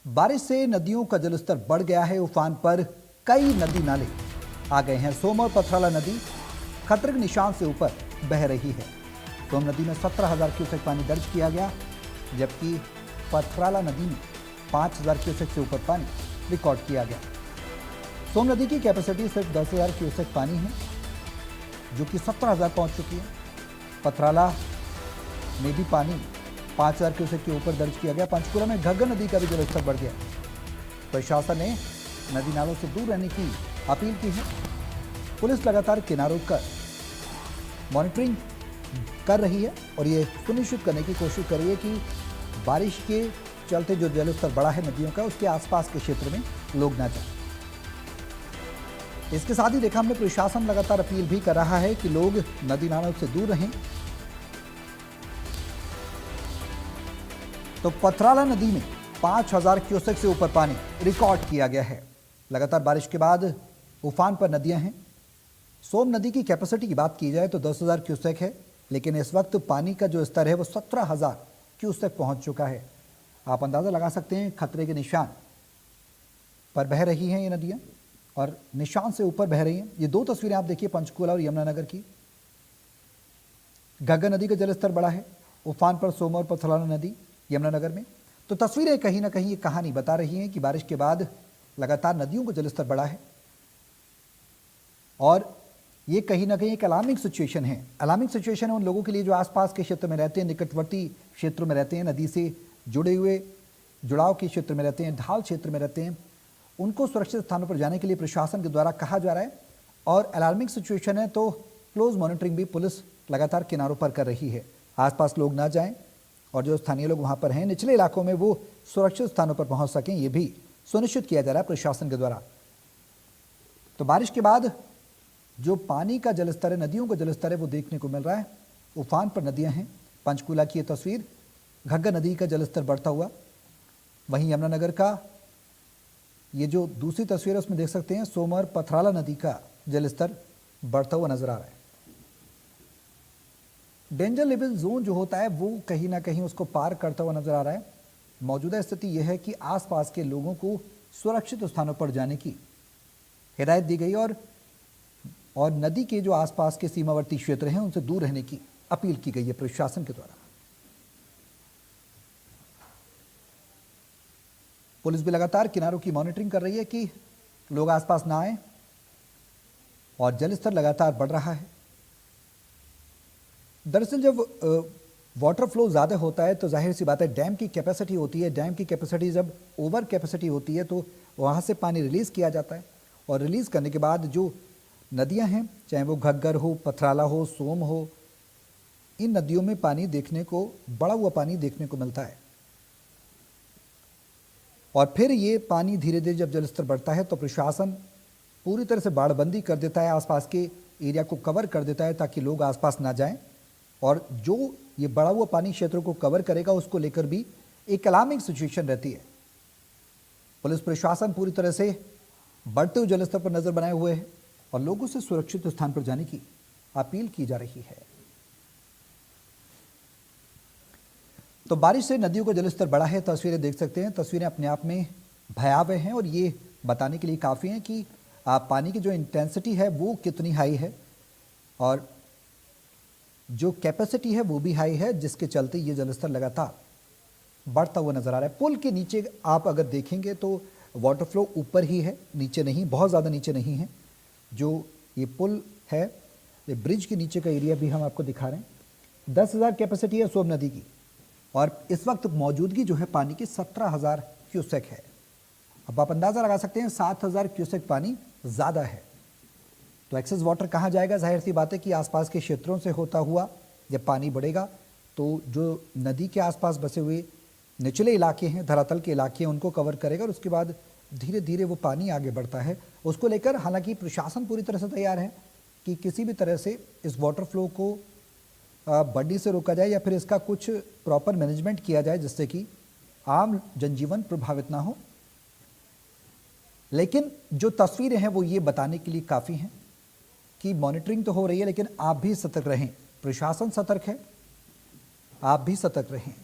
बारिश से नदियों का जलस्तर बढ़ गया है। उफान पर कई नदी नाले आ गए हैं। सोम और पथराला नदी खतरे के निशान से ऊपर बह रही है। सोम नदी में 17,000 क्यूसेक पानी दर्ज किया गया, जबकि पथराला नदी में 5,000 क्यूसेक से ऊपर पानी रिकॉर्ड किया गया। सोम नदी की कैपेसिटी सिर्फ 10,000 क्यूसेक पानी है, जो कि 17,000 पहुंच चुकी है। पथराला में भी पानी 5,000 क्यूसेक के ऊपर दर्ज किया गया। पंचकुला में घग्गर नदी का भी जलस्तर बढ़ गया। प्रशासन ने नदी नालों से दूर रहने की अपील की है। पुलिस लगातार किनारों पर मॉनिटरिंग कर रही है और ये सुनिश्चित करने की कोशिश कर रही है कि बारिश के चलते जो जलस्तर बढ़ा है नदियों का, उसके आसपास के क्षेत्र में लोग ना जाएं। इसके साथ ही देखा हमने प्रशासन लगातार अपील भी कर रहा है कि लोग नदी नालों से दूर रहें। तो पथराला नदी में 5,000 क्यूसेक से ऊपर पानी रिकॉर्ड किया गया है। लगातार बारिश के बाद उफान पर नदियां हैं। सोम नदी की कैपेसिटी की बात की जाए तो 10,000 क्यूसेक है, लेकिन इस वक्त पानी का जो स्तर है वो 17,000 क्यूसेक पहुंच चुका है। आप अंदाजा लगा सकते हैं, खतरे के निशान पर बह रही हैं ये नदियां और निशान से ऊपर बह रही हैं। ये दो तस्वीरें आप देखिए, पंचकुला और यमुनानगर की। घग्गर नदी का जलस्तर बढ़ा है। उफान पर सोम और पथराला नदी यमुनानगर में। तो तस्वीरें कहीं ना कहीं ये कहानी बता रही हैं कि बारिश के बाद लगातार नदियों का जलस्तर बढ़ा है और ये कहीं ना कहीं एक अलार्मिंग सिचुएशन है। अलार्मिंग सिचुएशन है उन लोगों के लिए जो आसपास के क्षेत्र में रहते हैं, निकटवर्ती क्षेत्रों में रहते हैं, नदी से जुड़े हुए जुड़ाव के क्षेत्र में रहते हैं, ढाल क्षेत्र में रहते हैं। उनको सुरक्षित स्थानों पर जाने के लिए प्रशासन के द्वारा कहा जा रहा है और अलार्मिंग सिचुएशन है तो क्लोज मॉनिटरिंग भी पुलिस लगातार किनारों पर कर रही है। आसपास लोग ना जाएं और जो स्थानीय लोग वहां पर हैं निचले इलाकों में वो सुरक्षित स्थानों पर पहुंच सकें, ये भी सुनिश्चित किया जा रहा है प्रशासन के द्वारा। तो बारिश के बाद जो पानी का जलस्तर है, नदियों का जलस्तर है, वो देखने को मिल रहा है। उफान पर नदियां हैं। पंचकुला की ये तस्वीर, घग्गर नदी का जलस्तर बढ़ता हुआ। वहीं यमुनानगर का ये जो दूसरी तस्वीर है उसमें देख सकते हैं सोम और पथराला नदी का जलस्तर बढ़ता हुआ नजर आ रहा है। डेंजर लेवल जोन जो होता है वो कहीं ना कहीं उसको पार करता हुआ नजर आ रहा है। मौजूदा स्थिति यह है कि आसपास के लोगों को सुरक्षित स्थानों पर जाने की हिदायत दी गई और नदी के जो आसपास के सीमावर्ती क्षेत्र हैं उनसे दूर रहने की अपील की गई है प्रशासन के द्वारा। पुलिस भी लगातार किनारों की मॉनिटरिंग कर रही है कि लोग आसपास ना आए और जलस्तर लगातार बढ़ रहा है। दरअसल जब वाटर फ्लो ज़्यादा होता है तो जाहिर सी बात है डैम की कैपेसिटी होती है। डैम की कैपेसिटी जब ओवर कैपेसिटी होती है तो वहाँ से पानी रिलीज़ किया जाता है और रिलीज़ करने के बाद जो नदियाँ हैं, चाहे वो घग्गर हो, पथराला हो, सोम हो, इन नदियों में पानी देखने को, बढ़ा हुआ पानी देखने को मिलता है। और फिर ये पानी धीरे धीरे जब जलस्तर बढ़ता है तो प्रशासन पूरी तरह से बाड़बंदी कर देता है, आसपास के एरिया को कवर कर देता है ताकि लोग आसपास ना जाएं। और जो ये बढ़ा हुआ पानी क्षेत्रों को कवर करेगा उसको लेकर भी एक अलार्मिंग सिचुएशन रहती है। पुलिस प्रशासन पूरी तरह से बढ़ते हुए जलस्तर पर नजर बनाए हुए है और लोगों से सुरक्षित स्थान पर जाने की अपील की जा रही है। तो बारिश से नदियों का जलस्तर बढ़ा है। तस्वीरें देख सकते हैं। तस्वीरें अपने आप में भयावह हैं और ये बताने के लिए काफ़ी हैं कि पानी की जो इंटेंसिटी है वो कितनी हाई है और जो कैपेसिटी है वो भी हाई है, जिसके चलते ये जलस्तर लगातार बढ़ता हुआ नजर आ रहा है। पुल के नीचे आप अगर देखेंगे तो वाटर फ्लो ऊपर ही है, नीचे नहीं, बहुत ज़्यादा नीचे नहीं है। जो ये पुल है, ये ब्रिज के नीचे का एरिया भी हम आपको दिखा रहे हैं। 10,000 कैपेसिटी है सोम नदी की और इस वक्त मौजूदगी जो है पानी की 17,000 क्यूसेक है। अब आप अंदाज़ा लगा सकते हैं 7,000 क्यूसेक पानी ज़्यादा है। तो एक्सेस वाटर कहाँ जाएगा? जाहिर सी बात है कि आसपास के क्षेत्रों से होता हुआ जब पानी बढ़ेगा तो जो नदी के आसपास बसे हुए निचले इलाके हैं, धरातल के इलाके हैं, उनको कवर करेगा और उसके बाद धीरे धीरे वो पानी आगे बढ़ता है। उसको लेकर हालांकि प्रशासन पूरी तरह से तैयार है कि किसी भी तरह से इस वाटर फ्लो को बढ़ने से रोका जाए या फिर इसका कुछ प्रॉपर मैनेजमेंट किया जाए जिससे कि आम जनजीवन प्रभावित ना हो। लेकिन जो तस्वीरें हैं वो ये बताने के लिए काफ़ी हैं कि मॉनिटरिंग तो हो रही है, लेकिन आप भी सतर्क रहें। प्रशासन सतर्क है, आप भी सतर्क रहें।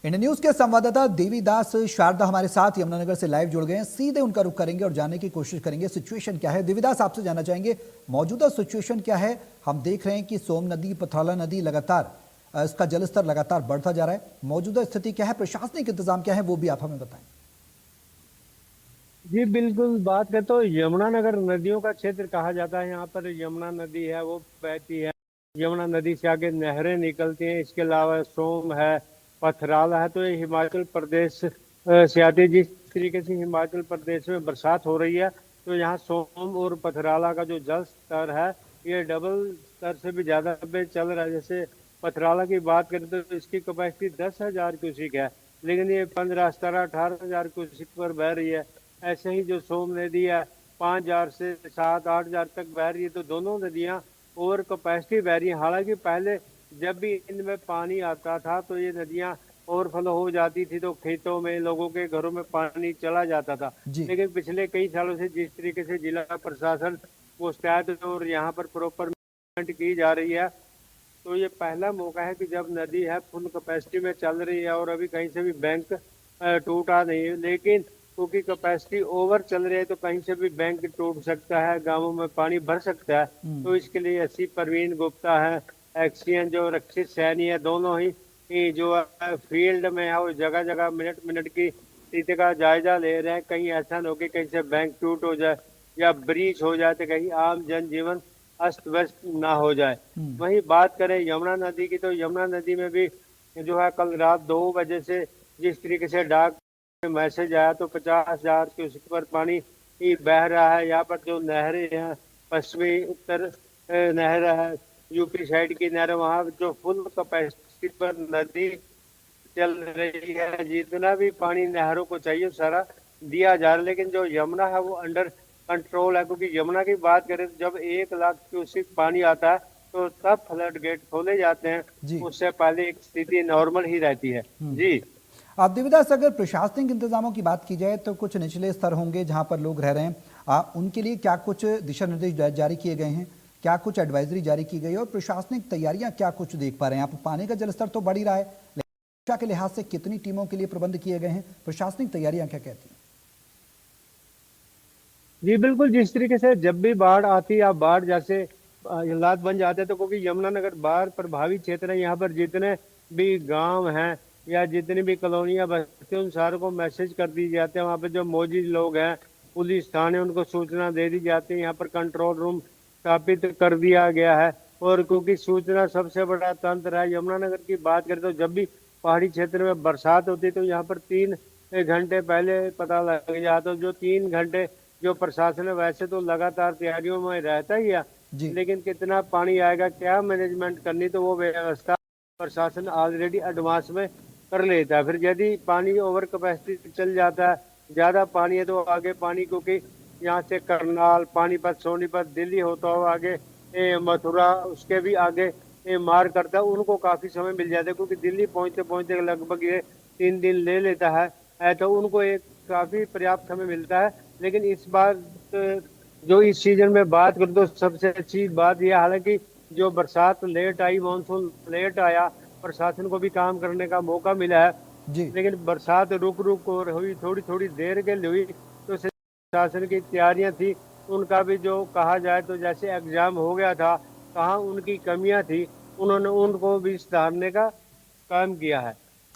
इंडियन न्यूज के संवाददाता देवीदास शारदा हमारे साथ यमुनानगर से लाइव जुड़ गए हैं। सीधे उनका रुख करेंगे और जानने की कोशिश करेंगे सिचुएशन क्या है। देवीदास, आपसे जानना चाहेंगे मौजूदा सिचुएशन क्या है। हम देख रहे हैं कि सोम नदी, पथराला नदी लगातार इसका जलस्तर लगातार बढ़ता जा रहा है। मौजूदा स्थिति क्या है, प्रशासनिक इंतजाम क्या है, वो भी आप हमें बताएं। जी बिल्कुल, बात करें तो यमुनानगर नदियों का क्षेत्र कहा जाता है। यहाँ पर यमुना नदी है वो बहती है, यमुना नदी से आगे नहरें निकलती हैं। इसके अलावा सोम है, पथराला है। तो ये हिमाचल प्रदेश से आती है। जिस तरीके से हिमाचल प्रदेश में बरसात हो रही है तो यहाँ सोम और पथराला का जो जल स्तर है ये डबल स्तर से भी ज्यादा पे चल रहा है। जैसे पथराला की बात करें तो इसकी कैपेसिटी 10,000 क्यूसिक है, लेकिन ये 15, 17, 18,000 क्यूसिक पर बह रही है। ऐसे ही जो सोम नदी है 5,000 से 7-8,000 तक बह रही है। तो दोनों नदियां ओवर कैपेसिटी बह रही है। हालांकि पहले जब भी इनमें पानी आता था तो ये नदियां ओवरफ्लो हो जाती थी, तो खेतों में, लोगों के घरों में पानी चला जाता था। जी लेकिन पिछले कई सालों से जिस तरीके से जिला प्रशासन मुस्तैद और यहाँ पर प्रॉपर मैनेजमेंट की जा रही है, तो ये पहला मौका है कि जब नदी है फुल कैपेसिटी में चल रही है और अभी कहीं से भी बैंक टूटा नहीं है। लेकिन क्योंकि कैपेसिटी ओवर चल रही है तो कहीं से भी बैंक टूट सकता है, गांवों में पानी भर सकता है। तो इसके लिए एससी परवीन गुप्ता है, एक्सीएन जो रक्षित सैनी है, दोनों ही जो फील्ड में है वो जगह जगह मिनट मिनट की स्थिति का जायजा ले रहे हैं। कहीं ऐसा न हो कि कहीं से बैंक टूट हो जाए या ब्रीच हो जाए तो कहीं आम जनजीवन अस्त व्यस्त ना हो जाए। वहीं बात करें यमुना नदी की, तो यमुना नदी में भी जो है कल रात 2 बजे से जिस तरीके से डाक मैसेज आया तो 50,000 क्यूसेक पर पानी ही बह रहा है। यहाँ पर जो नहरें हैं, पश्चिमी उत्तर नहर है, यूपी साइड की नहर, वहाँ जो फुल कैपेसिटी पर नदी चल रही है। जितना भी पानी नहरों को चाहिए सारा दिया जा रहा है। लेकिन जो यमुना है वो अंडर कंट्रोल है, क्योंकि यमुना की बात करें तो जब 1,00,000 क्यूसेक पानी आता है तो तब फ्लड गेट खोले जाते हैं। उससे पहले एक स्थिति नॉर्मल ही रहती है। जी आप देवीदास, अगर प्रशासनिक इंतजामों की बात की जाए तो कुछ निचले स्तर होंगे जहां पर लोग रह रहे हैं, उनके लिए क्या कुछ दिशा निर्देश जारी किए गए हैं, क्या कुछ एडवाइजरी जारी की गई है और प्रशासनिक तैयारियां क्या कुछ देख पा रहे हैं आप? पानी का जलस्तर तो बढ़ ही रहा है, लेकिन सुरक्षा के लिहाज से कितनी टीमों के लिए प्रबंध किए गए हैं, प्रशासनिक तैयारियां क्या कहती हैं? जी बिल्कुल, जिस तरीके से जब भी बाढ़ आती है या बाढ़ जैसे हालात बन जाते हैं तो क्योंकि यमुनानगर बाढ़ प्रभावित क्षेत्र है, यहाँ पर जितने भी गांव हैं या जितनी भी कॉलोनियां बसती हैं उन सारों को मैसेज कर दी जाते हैं। वहाँ पे जो मौजूद लोग हैं, पुलिस थाने, उनको सूचना दे दी जाती है। यहाँ पर कंट्रोल रूम स्थापित कर दिया गया है। और क्योंकि सूचना सबसे बड़ा तंत्र है, यमुनानगर की बात करें तो जब भी पहाड़ी क्षेत्र में बरसात होती है तो यहाँ पर 3 घंटे पहले पता लग जाता है। जो 3 घंटे जो प्रशासन है वैसे तो लगातार तैयारियों में रहता ही है, लेकिन कितना पानी आएगा, क्या मैनेजमेंट करनी, तो वो व्यवस्था प्रशासन ऑलरेडी एडवांस में कर लेता है। फिर यदि पानी ओवर कैपेसिटी चल जाता है, ज्यादा पानी है, तो आगे पानी क्योंकि यहाँ से करनाल, पानीपत, सोनीपत, दिल्ली होता हुआ आगे मथुरा, उसके भी आगे मार करता है, उनको काफी समय मिल जाता है। क्योंकि दिल्ली पहुंचते पहुंचते लगभग ये 3 दिन ले लेता है, तो उनको एक काफी पर्याप्त समय मिलता है। लेकिन इस बार जो इस सीजन में बात करूँ तो सबसे अच्छी बात यह, हालांकि जो बरसात लेट आई, मानसून लेट आया, प्रशासन को भी काम करने का मौका मिला है, लेकिन बरसात रुक रुक और हुई, थोड़ी थोड़ी देर के लिए हुई। तो प्रशासन की तैयारियां थी, उनका भी जो कहा जाए तो जैसे एग्जाम हो गया था, कहाँ उनकी कमियां थी, उन्होंने उनको भी सुधारने का काम किया है।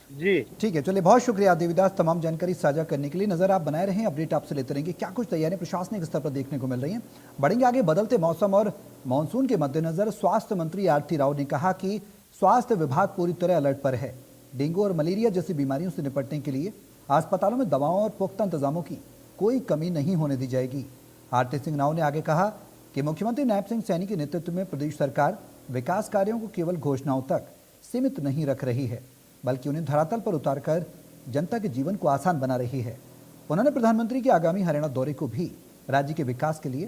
जी ठीक है, चलिए, बहुत शुक्रिया देवीदास तमाम जानकारी साझा करने के लिए। नजर आप बनाए रहें, अपडेट आपसे लेते रहेंगे क्या कुछ तैयारियां प्रशासनिक स्तर पर देखने को मिल रही हैं। बढ़ेंगे आगे। बदलते मौसम और मानसून के मद्देनजर स्वास्थ्य मंत्री आरती राव ने कहा कि स्वास्थ्य विभाग पूरी तरह अलर्ट पर है। डेंगू और मलेरिया जैसी बीमारियों से निपटने के लिए अस्पतालों में दवाओं और पुख्ता इंतजामों की कोई कमी नहीं होने दी जाएगी। आरती सिंह राव ने आगे कहा कि मुख्यमंत्री नायब सिंह सैनी के नेतृत्व में प्रदेश सरकार विकास कार्यों को केवल घोषणाओं तक सीमित नहीं रख रही है, बल्कि उन्हें धरातल पर उतारकर जनता के जीवन को आसान बना रही है। उन्होंने प्रधानमंत्री के आगामी हरियाणा दौरे को भी राज्य के विकास के लिए